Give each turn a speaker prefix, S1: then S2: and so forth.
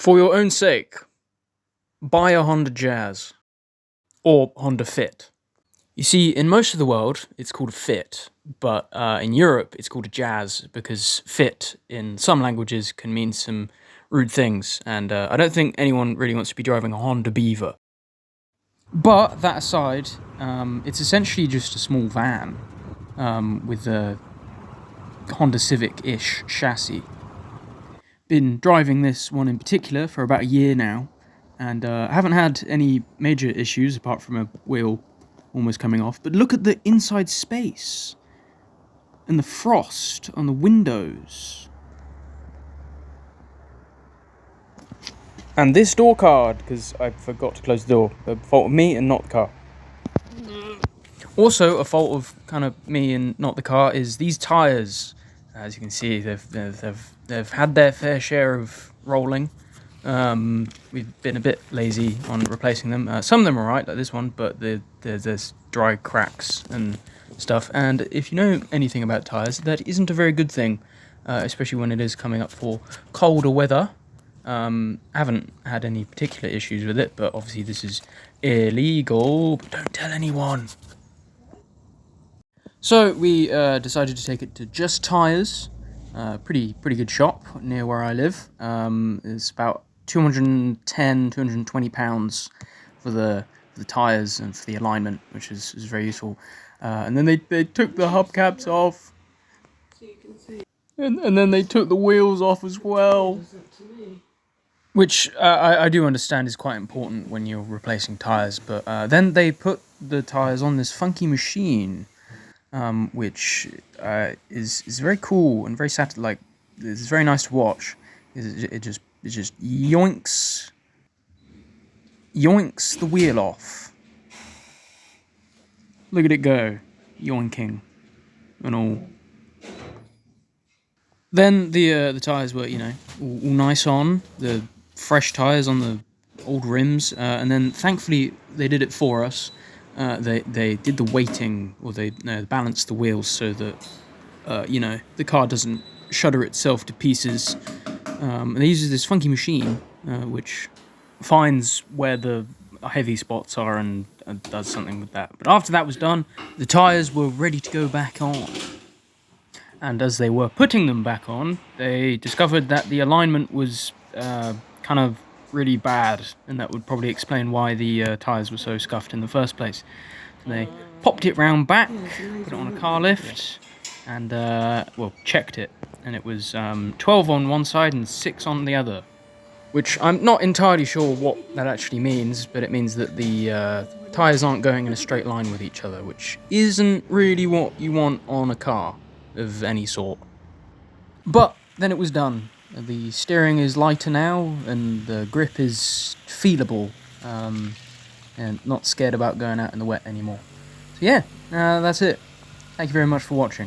S1: For your own sake, buy a Honda Jazz. Or Honda Fit. You see, in most of the world, it's called a Fit, but in Europe, it's called a Jazz, because Fit, in some languages, can mean some rude things, and I don't think anyone really wants to be driving a Honda Beaver. But, that aside, it's essentially just a small van, with a Honda Civic-ish chassis. Been driving this one in particular for about a year now, and I haven't had any major issues apart from a wheel almost coming off. But look at the inside space and the frost on the windows. And this door card, because I forgot to close the door. A fault of me and not the car. Also, a fault of kind of me and not the car is these tyres. As you can see, they've had their fair share of rolling. We've been a bit lazy on replacing them. Some of them are right, like this one, but there's dry cracks and stuff. And if you know anything about tyres, that isn't a very good thing, especially when it is coming up for colder weather. I haven't had any particular issues with it, but obviously this is illegal. But don't tell anyone. So we decided to take it to Just Tyres, pretty good shop near where I live. It's about £220 for the tyres and for the alignment, which is very useful. And then they took the hubcaps off, so you can see. And then they took the wheels off as well, which I do understand is quite important when you're replacing tyres. But then they put the tyres on this funky machine. Which is very cool and very it's very nice to watch. It just yoinks the wheel off. Look at it go, yoinking and all. Then the tyres were, all nice on, the fresh tyres on the old rims, and then thankfully they did it for us. They did the weighting, or they balanced the wheels so that the car doesn't shudder itself to pieces. And they use this funky machine which finds where the heavy spots are and does something with that. But after that was done, the tyres were ready to go back on. And as they were putting them back on, they discovered that the alignment was kind of really bad, and that would probably explain why the tyres were so scuffed in the first place. So they popped it round back, put it on a car lift, and checked it, and it was 12 on one side and 6 on the other, which I'm not entirely sure what that actually means, but it means that the tyres aren't going in a straight line with each other, which isn't really what you want on a car of any sort. But then it was done. The steering is lighter now, and the grip is feelable, and not scared about going out in the wet anymore. So yeah, that's it. Thank you very much for watching.